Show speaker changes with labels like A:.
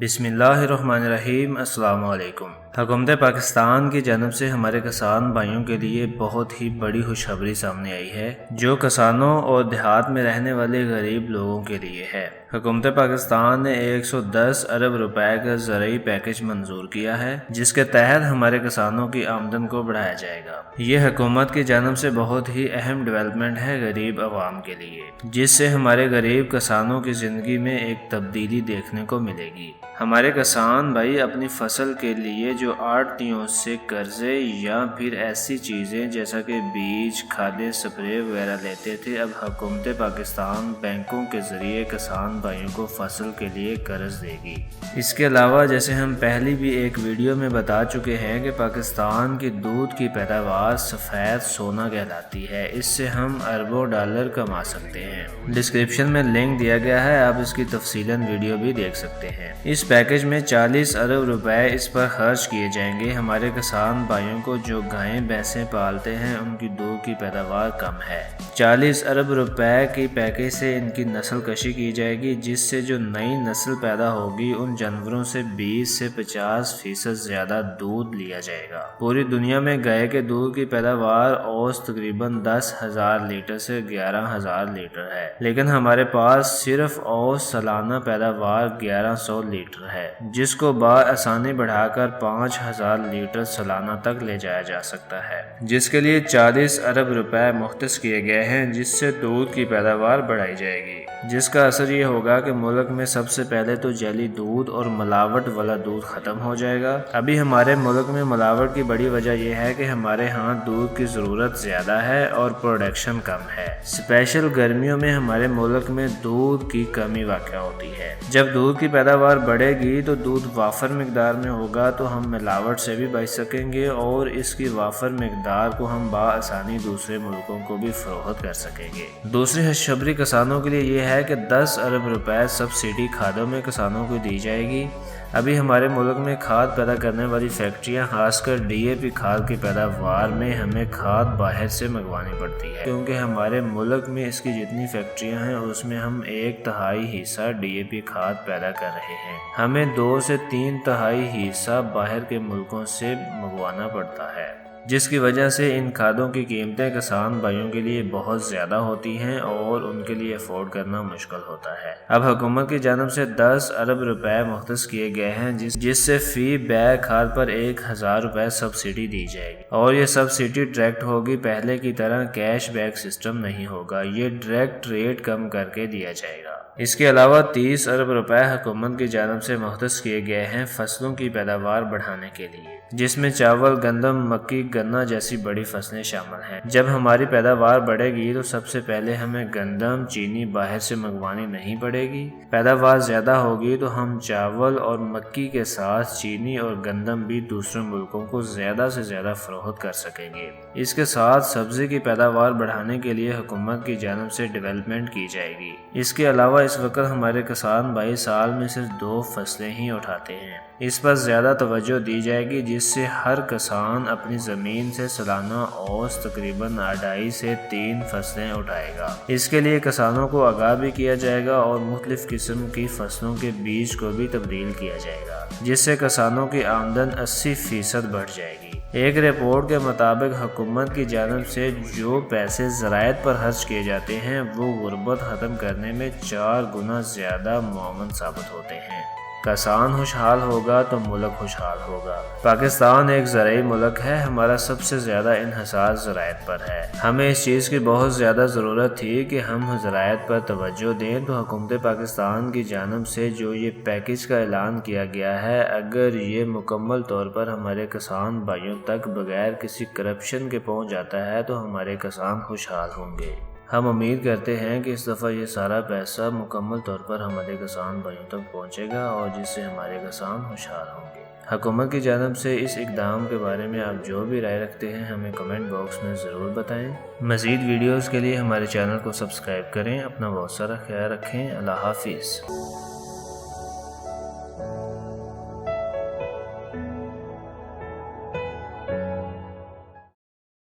A: بسم اللہ الرحمن الرحیم۔ السلام علیکم۔ حکومت پاکستان کی جانب سے ہمارے کسان بھائیوں کے لیے بہت ہی بڑی خوشخبری سامنے آئی ہے، جو کسانوں اور دیہات میں رہنے والے غریب لوگوں کے لیے ہے۔ حکومت پاکستان نے 110 ارب روپے کا زرعی پیکج منظور کیا ہے، جس کے تحت ہمارے کسانوں کی آمدن کو بڑھایا جائے گا۔ یہ حکومت کی جانب سے بہت ہی اہم ڈیولپمنٹ ہے غریب عوام کے لیے، جس سے ہمارے غریب کسانوں کی زندگی میں ایک تبدیلی دیکھنے کو ملے گی۔ ہمارے کسان بھائی اپنی فصل کے لیے جو آڑھتیوں سے قرضے یا پھر ایسی چیزیں جیسا کہ بیج، کھادیں، سپرے وغیرہ لیتے تھے، اب حکومت پاکستان بینکوں کے ذریعے کسان بھائیوں کو فصل کے لیے قرض دے گی۔ اس کے علاوہ جیسے ہم پہلی بھی ایک ویڈیو میں بتا چکے ہیں کہ پاکستان کی دودھ کی پیداوار سفید سونا کہلاتی ہے، اس سے ہم اربوں ڈالر کما سکتے ہیں۔ ڈسکرپشن میں لنک دیا گیا ہے، آپ اس کی تفصیلاً ویڈیو بھی دیکھ سکتے ہیں۔ اس پیکج میں 40 ارب روپے اس پر خرچ کیے جائیں گے۔ ہمارے کسان بھائیوں کو جو گائیں بھینسیں پالتے ہیں ان کی دودھ کی پیداوار کم ہے۔ 40 ارب روپے کی پیکج سے ان کی نسل کشی کی جائے گی، جس سے جو نئی نسل پیدا ہوگی ان جانوروں سے 20 سے 50% زیادہ دودھ لیا جائے گا۔ پوری دنیا میں گائے کے دودھ کی پیداوار اوسط تقریباً 10,000 لیٹر سے 11,000 لیٹر ہے، لیکن ہمارے پاس صرف اوسط سالانہ پیداوار 1100 لیٹر ہے، جس کو بآسانی بڑھا کر 5,000 لیٹر سالانہ تک لے جایا جا سکتا ہے، جس کے لیے 40 ارب روپے مختص کیے گئے ہیں، جس سے دودھ کی پیداوار بڑھائی جائے گی، جس کا اثر یہ ہوگا کہ ملک میں سب سے پہلے تو جعلی دودھ اور ملاوٹ والا دودھ ختم ہو جائے گا۔ ابھی ہمارے ملک میں ملاوٹ کی بڑی وجہ یہ ہے کہ ہمارے ہاں دودھ کی ضرورت زیادہ ہے اور پروڈکشن کم ہے۔ اسپیشل گرمیوں میں ہمارے ملک میں دودھ کی کمی واقع ہوتی ہے۔ جب دودھ کی پیداوار بڑھے گی تو دودھ وافر مقدار میں ہوگا تو ہم ملاوٹ سے بھی بچ سکیں گے اور اس کی وافر مقدار کو ہم بآسانی دوسرے ملکوں کو بھی فروخت کر سکیں گے۔ دوسری خوشخبری کسانوں کے لیے یہ ہے کہ 10 ارب روپے سبسڈی کھادوں میں کسانوں کو دی جائے گی۔ ابھی ہمارے ملک میں کھاد پیدا کرنے والی فیکٹریاں خاص کر ڈی اے پی کھاد کی پیداوار میں ہمیں کھاد باہر سے منگوانی پڑتی ہے، کیونکہ ہمارے ملک میں اس کی جتنی فیکٹریاں ہیں اس میں ہم 1/3 حصہ ڈی اے پی کھاد پیدا کر رہے ہیں۔ ہمیں 2 سے 3/3 حصہ باہر کے ملکوں سے منگوانا پڑتا ہے، جس کی وجہ سے ان کھادوں کی قیمتیں کسان بھائیوں کے لیے بہت زیادہ ہوتی ہیں اور ان کے لیے افورڈ کرنا مشکل ہوتا ہے۔ اب حکومت کی جانب سے 10 ارب روپے مختص کیے گئے ہیں، جس سے فی بیگ کھاد پر 1,000 روپے سبسڈی دی جائے گی، اور یہ سبسڈی ڈائریکٹ ہوگی، پہلے کی طرح کیش بیک سسٹم نہیں ہوگا، یہ ڈائریکٹ ریٹ کم کر کے دیا جائے گا۔ اس کے علاوہ 30 ارب روپے حکومت کی جانب سے مختص کیے گئے ہیں فصلوں کی پیداوار بڑھانے کے لیے، جس میں چاول، گندم، مکئی، گنا جیسی بڑی فصلیں شامل ہیں۔ جب ہماری پیداوار بڑھے گی تو سب سے پہلے ہمیں گندم، چینی باہر سے منگوانی نہیں پڑے گی۔ پیداوار زیادہ ہوگی تو ہم چاول اور مکئی کے ساتھ چینی اور گندم بھی دوسرے ملکوں کو زیادہ سے زیادہ فروخت کر سکیں گے۔ اس کے ساتھ سبزی کی پیداوار بڑھانے کے لیے حکومت کی جانب سے ڈیولپمنٹ کی جائے گی۔ اس کے علاوہ اس وقت ہمارے کسان بھائی سال میں صرف 2 فصلیں ہی اٹھاتے ہیں، اس پر زیادہ توجہ دی جائے گی، جس سے ہر کسان اپنی زمین سے سالانہ اوسط تقریباً 2.5 سے 3 فصلیں اٹھائے گا۔ اس کے لیے کسانوں کو آگاہ بھی کیا جائے گا اور مختلف قسم کی فصلوں کے بیج کو بھی تبدیل کیا جائے گا، جس سے کسانوں کی آمدن 80% بڑھ جائے گی۔ ایک رپورٹ کے مطابق حکومت کی جانب سے جو پیسے زراعت پر خرچ کیے جاتے ہیں وہ غربت ختم کرنے میں 4 گنا زیادہ معاون ثابت ہوتے ہیں۔ کسان خوشحال ہوگا تو ملک خوشحال ہوگا۔ پاکستان ایک زرعی ملک ہے، ہمارا سب سے زیادہ انحصار زراعت پر ہے۔ ہمیں اس چیز کی بہت زیادہ ضرورت تھی کہ ہم زراعت پر توجہ دیں، تو حکومت پاکستان کی جانب سے جو یہ پیکج کا اعلان کیا گیا ہے، اگر یہ مکمل طور پر ہمارے کسان بھائیوں تک بغیر کسی کرپشن کے پہنچ جاتا ہے تو ہمارے کسان خوشحال ہوں گے۔ ہم امید کرتے ہیں کہ اس دفعہ یہ سارا پیسہ مکمل طور پر ہمارے کسان بھائیوں تک پہنچے گا اور جس سے ہمارے کسان خوشحال ہوں گے۔ حکومت کی جانب سے اس اقدام کے بارے میں آپ جو بھی رائے رکھتے ہیں ہمیں کمنٹ باکس میں ضرور بتائیں۔ مزید ویڈیوز کے لیے ہمارے چینل کو سبسکرائب کریں۔ اپنا بہت سارا خیال رکھیں۔ اللہ حافظ۔